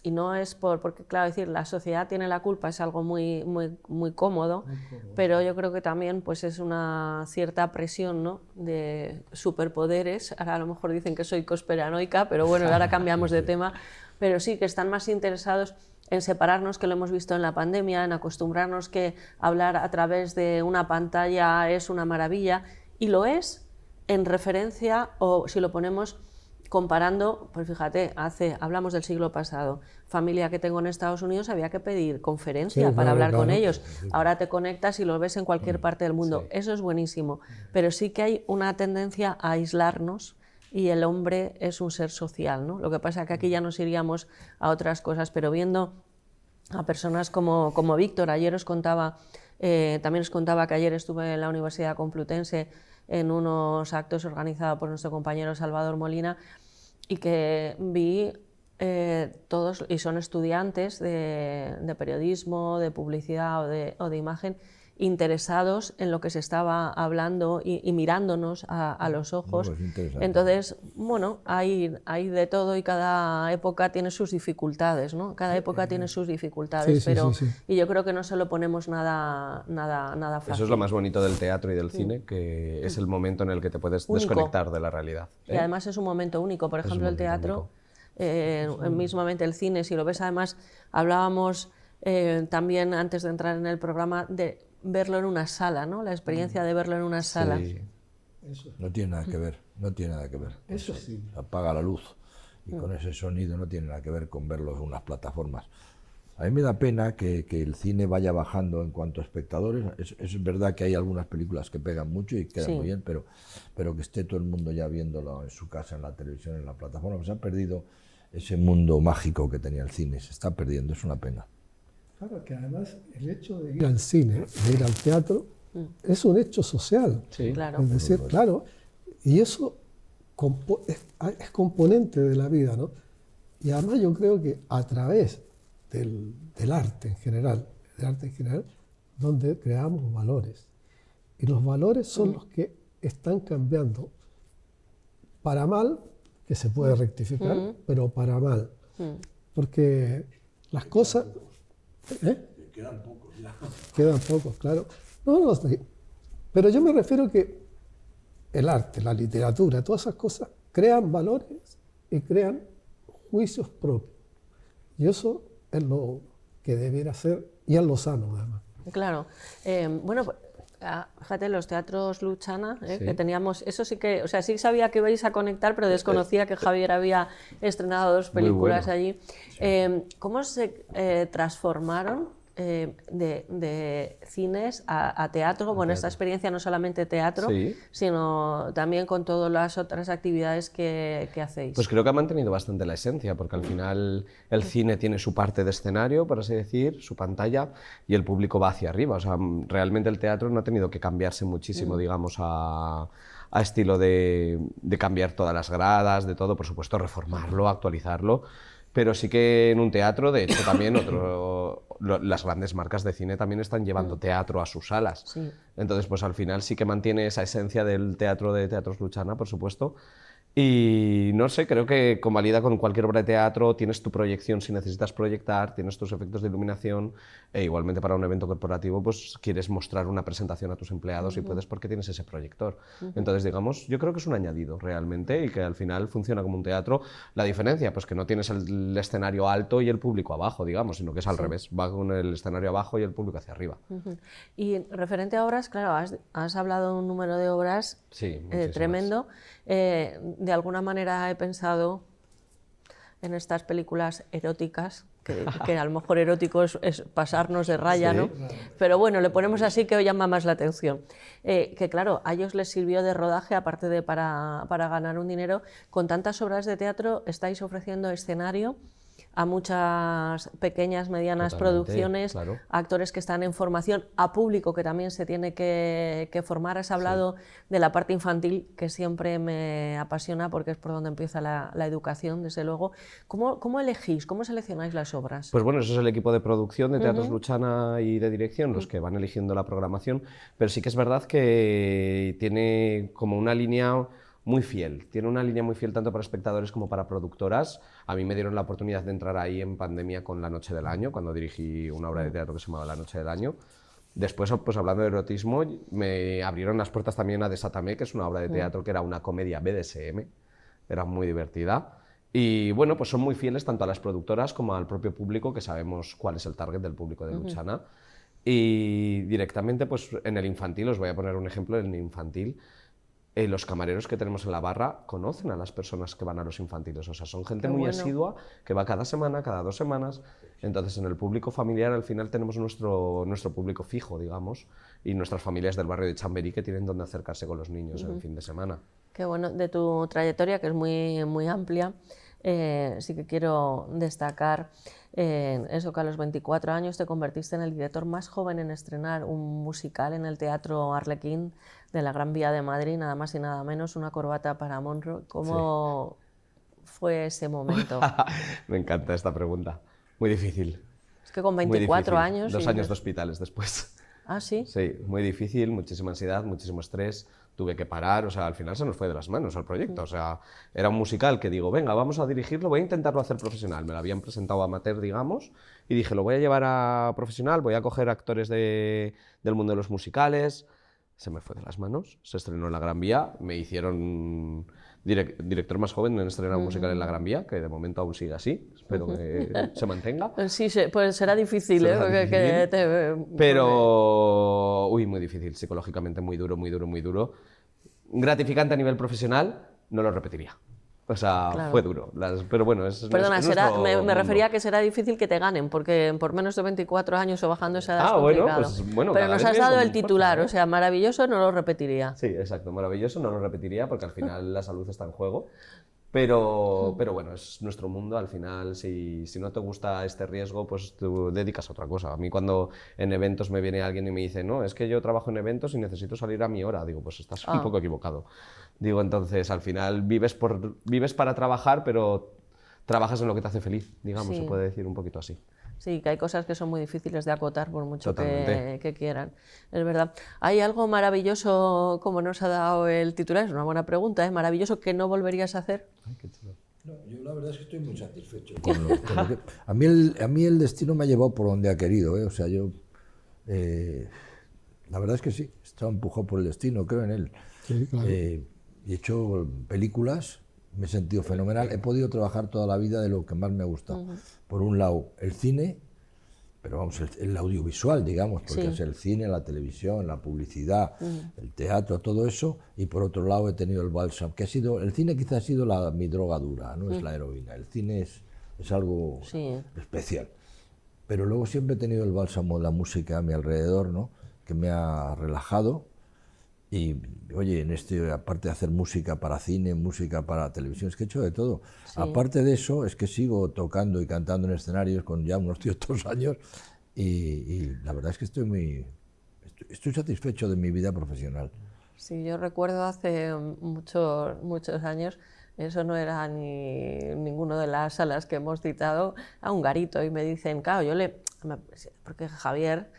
Y no es porque, claro, decir, la sociedad tiene la culpa, es algo muy, muy, muy cómodo, pero yo creo que también pues, es una cierta presión, ¿no?, de superpoderes. Ahora a lo mejor dicen que soy conspiranoica, pero bueno, ahora cambiamos de tema, pero sí que están más interesados en separarnos, que lo hemos visto en la pandemia, en acostumbrarnos que hablar a través de una pantalla es una maravilla, y lo es en referencia, o si lo ponemos comparando, pues fíjate, hablamos del siglo pasado, familia que tengo en Estados Unidos, había que pedir conferencia Sí, para claro, hablar con claro. ellos. Ahora te conectas y lo ves en cualquier parte del mundo. Eso es buenísimo, pero sí que hay una tendencia a aislarnos y el hombre es un ser social, ¿no? Lo que pasa es que aquí ya nos iríamos a otras cosas, pero viendo a personas como Víctor, ayer os contaba, también os contaba que ayer estuve en la Universidad Complutense en unos actos organizados por nuestro compañero Salvador Molina, y que vi todos, y son estudiantes de periodismo, de publicidad o de imagen, interesados en lo que se estaba hablando y mirándonos a los ojos. No, es interesante. Entonces, bueno, hay de todo y cada época tiene sus dificultades, ¿no? Cada época tiene sus dificultades, Sí, sí, pero sí, sí. y yo creo que no se lo ponemos nada fácil. Eso es lo más bonito del teatro y del cine, que es el momento en el que te puedes Único. desconectar de la realidad. Y además es un momento único. Por ejemplo, el momento teatro, mismamente el cine, si lo ves, además hablábamos también antes de entrar en el programa de verlo en una sala, ¿no? La experiencia de verlo en una sala. Sí. No tiene nada que ver, no tiene nada que ver. Eso sí. Se apaga la luz y con ese sonido no tiene nada que ver con verlo en unas plataformas. A mí me da pena que el cine vaya bajando en cuanto a espectadores. Es verdad que hay algunas películas que pegan mucho y quedan Sí. muy bien, pero que esté todo el mundo ya viéndolo en su casa, en la televisión, en la plataforma. Se ha perdido ese mundo mágico que tenía el cine, se está perdiendo, es una pena. Claro, que además el hecho de ir al cine, de ir al teatro, es un hecho social. Sí. Claro. Es decir, claro, y eso es componente de la vida, ¿no? Y además yo creo que a través del arte en general, donde creamos valores. Y los valores son los que están cambiando para mal, que se puede rectificar, pero para mal. Porque las cosas... Quedan pocos ya. Quedan pocos, claro. No, sí. Pero yo me refiero que el arte, la literatura, todas esas cosas crean valores y crean juicios propios. Y eso es lo que debiera ser, y es lo sano, además. Claro. Bueno, pues, fíjate, los teatros Luchana, Sí. que teníamos, eso sí que, o sea, sí sabía que ibais a conectar, pero desconocía que Javier había estrenado 2 Muy películas bueno. allí. ¿Cómo se transformaron de cines a teatro? Bueno, esta experiencia no solamente teatro, Sí. sino también con todas las otras actividades que hacéis. Pues creo que ha mantenido bastante la esencia, porque al final el cine tiene su parte de escenario, por así decir, su pantalla, y el público va hacia arriba. O sea, realmente el teatro no ha tenido que cambiarse muchísimo, digamos, a estilo de cambiar todas las gradas, de todo, por supuesto, reformarlo, actualizarlo. Pero sí que en un teatro, de hecho también las grandes marcas de cine también están llevando teatro a sus salas. Sí. Entonces, pues al final sí que mantiene esa esencia del teatro de Teatros Luchana, por supuesto. Y no sé, creo que convalida con cualquier obra de teatro, tienes tu proyección si necesitas proyectar, tienes tus efectos de iluminación, e igualmente para un evento corporativo pues quieres mostrar una presentación a tus empleados y puedes porque tienes ese proyector. Entonces, digamos, yo creo que es un añadido realmente y que al final funciona como un teatro. La diferencia, pues que no tienes el escenario alto y el público abajo, digamos, sino que es al revés, va con el escenario abajo y el público hacia arriba. Y referente a obras, claro, has hablado de un número de obras Sí, muchísimas. tremendo. De alguna manera he pensado en estas películas eróticas que a lo mejor erótico es pasarnos de raya, ¿no? Pero bueno, le ponemos así que llama más la atención. Que claro, a ellos les sirvió de rodaje, aparte de para ganar un dinero. Con tantas obras de teatro estáis ofreciendo escenario a muchas pequeñas, medianas producciones, claro. actores que están en formación, a público que también se tiene que formar. Has hablado de la parte infantil, que siempre me apasiona porque es por donde empieza la educación, desde luego. ¿Cómo elegís, cómo seleccionáis las obras? Pues bueno, eso es el equipo de producción de Teatros Luchana y de dirección, los que van eligiendo la programación, pero sí que es verdad que tiene como una línea muy fiel, tiene una línea muy fiel tanto para espectadores como para productoras. A mí me dieron la oportunidad de entrar ahí en pandemia con La Noche del Año, cuando dirigí una obra de teatro que se llamaba La Noche del Año. Después, pues hablando de erotismo, me abrieron las puertas también a Desátame, que es una obra de teatro que era una comedia BDSM, era muy divertida. Y bueno, pues son muy fieles tanto a las productoras como al propio público, que sabemos cuál es el target del público de Luchana. Y directamente, pues en el infantil, os voy a poner un ejemplo, en el infantil, los camareros que tenemos en la barra conocen a las personas que van a los infantiles, o sea, son gente muy asidua que va cada semana, cada 2 semanas. Entonces, en el público familiar al final tenemos nuestro público fijo, digamos, y nuestras familias del barrio de Chamberí que tienen donde acercarse con los niños en el fin de semana. Qué bueno, de tu trayectoria, que es muy, muy amplia, sí que quiero destacar eso, que a los 24 años te convertiste en el director más joven en estrenar un musical en el Teatro Arlequín de la Gran Vía de Madrid, nada más y nada menos, Una corbata para Monroe. ¿Cómo fue ese momento? Me encanta esta pregunta. Muy difícil. Es que con 24 años... 2 años de hospitales después. ¿Ah, sí? Sí, muy difícil, muchísima ansiedad, muchísimo estrés. Tuve que parar, o sea, al final se nos fue de las manos el proyecto. O sea, era un musical que digo, venga, vamos a dirigirlo, voy a intentarlo hacer profesional. Me lo habían presentado amateur, digamos, y dije, lo voy a llevar a profesional, voy a coger actores del mundo de los musicales. Se me fue de las manos, se estrenó en la Gran Vía, me hicieron director más joven en estrenar un musical en la Gran Vía, que de momento aún sigue así, espero que se mantenga. Sí, pues será difícil, Pero, uy, muy difícil, psicológicamente muy duro, muy duro, muy duro. Gratificante a nivel profesional, no lo repetiría. O sea, claro, fue duro. Pero bueno, Perdona, me refería a que será difícil que te ganen, porque por menos de 24 años o bajando esa edad es complicado. Bueno, pero nos has dado el titular, o sea, maravilloso, no lo repetiría. Sí, exacto, maravilloso, no lo repetiría, porque al final la salud está en juego. Pero bueno, es nuestro mundo, al final, si no te gusta este riesgo, pues tú dedicas a otra cosa. A mí cuando en eventos me viene alguien y me dice, no, es que yo trabajo en eventos y necesito salir a mi hora, digo, pues estás un poco equivocado. Digo, entonces, al final vives para trabajar, pero trabajas en lo que te hace feliz, digamos, se puede decir un poquito así. Sí, que hay cosas que son muy difíciles de acotar por mucho que quieran. Es verdad. ¿Hay algo maravilloso, como nos ha dado el titular? Es una buena pregunta, ¿eh? ¿Maravilloso que no volverías a hacer? Ay, qué chulo. No, yo la verdad es que estoy muy satisfecho con lo que... A mí el destino me ha llevado por donde ha querido, ¿eh? O sea, yo... la verdad es que sí, he estado empujado por el destino, creo en él. Sí, claro. He hecho películas, me he sentido fenomenal, he podido trabajar toda la vida de lo que más me ha gustado. Por un lado, el cine, pero vamos, el audiovisual, digamos, porque es el cine, la televisión, la publicidad, el teatro, todo eso, y por otro lado he tenido el bálsamo, que ha sido, el cine quizás ha sido mi droga dura, no es la heroína, el cine es algo especial. Pero luego siempre he tenido el bálsamo de la música a mi alrededor, ¿no? Que me ha relajado. Y, oye, aparte de hacer música para cine, música para televisión, es que he hecho de todo. Sí. Aparte de eso, es que sigo tocando y cantando en escenarios con ya unos ciertos años y la verdad es que estoy satisfecho de mi vida profesional. Sí, yo recuerdo hace muchos años, eso no era ni ninguna de las salas que hemos citado, a un garito y me dicen, claro, porque Javier...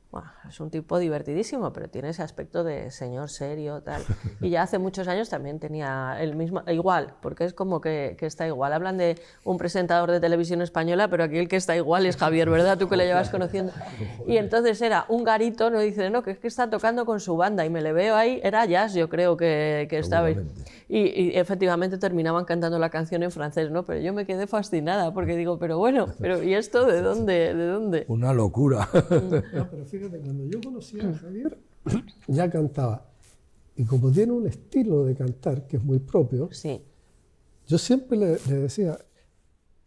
Bueno, es un tipo divertidísimo, pero tiene ese aspecto de señor serio, tal. Y ya hace muchos años también tenía el mismo, igual, porque es como que está igual. Hablan de un presentador de televisión española, pero aquí el que está igual es Javier, ¿verdad? Tú que le llevas conociendo. Y entonces era un garito, no dice, no, que es que está tocando con su banda, y me le veo ahí, era jazz, yo creo que estaba ahí. Y efectivamente terminaban cantando la canción en francés, ¿no? Pero yo me quedé fascinada, porque digo, pero bueno, ¿y esto de dónde? Una locura. No, pero fíjate, cuando yo conocí a Javier, ya cantaba. Y como tiene un estilo de cantar que es muy propio, yo siempre le decía,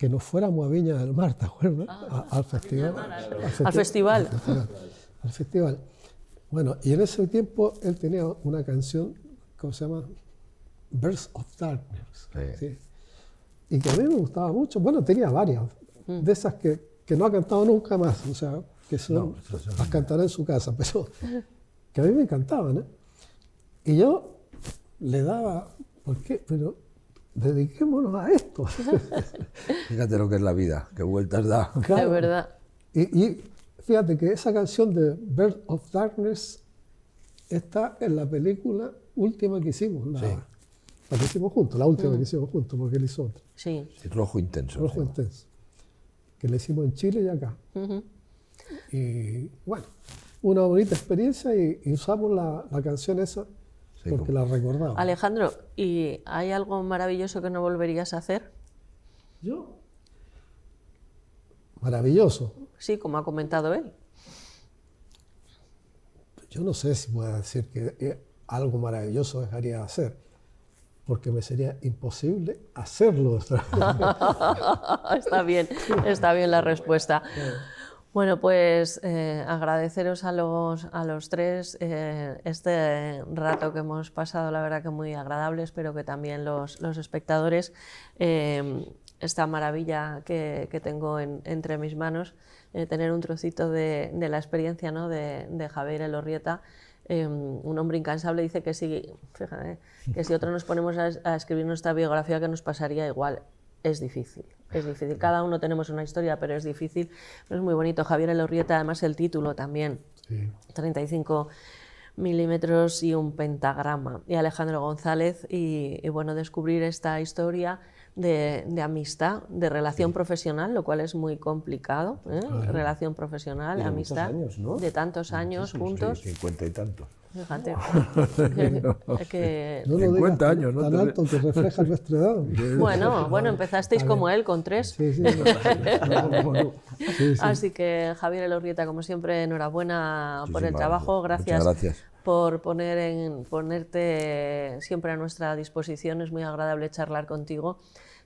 que nos fuéramos a Viña del Mar, ¿te acuerdas? Al festival. Al festival. Al festival. Bueno, y en ese tiempo él tenía una canción, ¿cómo se llama? Birds of Darkness. ¿Sí? Y que a mí me gustaba mucho. Bueno, tenía varias, de esas que no ha cantado nunca más, o sea, que son, las cantará en su casa, pero que a mí me encantaban, ¿eh? Y yo le daba, ¿por qué? Pero dediquémonos a esto. Fíjate lo que es la vida, qué vueltas da. Claro. Es verdad. Y fíjate que esa canción de Birds of Darkness está en la película última que hicimos, la que hicimos juntos, la última que hicimos juntos, porque él hizo otra. Sí. Rojo intenso. Rojo intenso, que le hicimos en Chile y acá. Y bueno, una bonita experiencia y usamos la canción esa porque la recordaba. Alejandro, ¿y hay algo maravilloso que no volverías a hacer? Yo, maravilloso. Sí, como ha comentado él. Yo no sé si puedo decir que algo maravilloso dejaría de hacer, porque me sería imposible hacerlo. Está bien la respuesta. Bueno, pues agradeceros a los tres este rato que hemos pasado, la verdad que muy agradable. Espero que también los espectadores esta maravilla que tengo entre mis manos, tener un trocito de la experiencia, ¿no?, de Javier Elorrieta, un hombre incansable. Dice que si, fíjate, que si otros nos ponemos a escribir nuestra biografía, que nos pasaría igual. Es difícil, es difícil. Cada uno tenemos una historia, pero es difícil. Pero es muy bonito. Javier Elorrieta, además el título también, 35 milímetros y un pentagrama. Y Alejandro González, y bueno, descubrir esta historia de amistad, de relación profesional, lo cual es muy complicado, ¿eh? Relación profesional, y de amistad, muchos años, ¿no? de tantos años juntos. 50 y tantos. Fíjate, No lo 50 digas años, ¿no? tan alto que refleja nuestra edad. bueno, empezasteis como él, con 3. Sí, sí. Así que Javier Elorrieta, como siempre, enhorabuena por el trabajo. Muchas gracias. Por ponerte siempre a nuestra disposición. Es muy agradable charlar contigo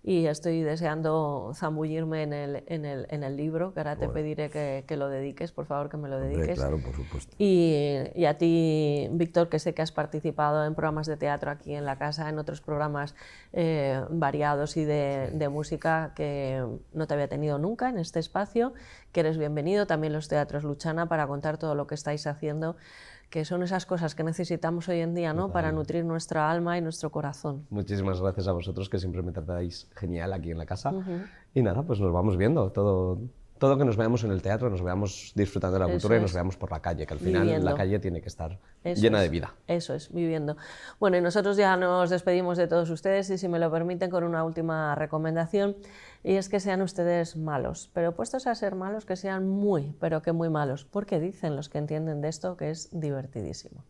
y estoy deseando zambullirme en el libro, que ahora te pediré que lo dediques, por favor, que me lo dediques. Claro, por supuesto. Y a ti, Víctor, que sé que has participado en programas de teatro aquí en la casa, en otros programas variados y de música que no te había tenido nunca en este espacio, que eres bienvenido. También los Teatros Luchana, para contar todo lo que estáis haciendo, que son esas cosas que necesitamos hoy en día, ¿no?, para nutrir nuestra alma y nuestro corazón. Muchísimas gracias a vosotros, que siempre me tratáis genial aquí en la casa. Y nada, pues nos vamos viendo. Todo que nos veamos en el teatro, nos veamos disfrutando de la cultura y nos veamos por la calle, que al final Viviendo. la calle tiene que estar llena de vida. Eso es, viviendo. Bueno, y nosotros ya nos despedimos de todos ustedes, y si me lo permiten, con una última recomendación, y es que sean ustedes malos, pero puestos a ser malos, que sean muy, pero que muy malos, porque dicen los que entienden de esto que es divertidísimo.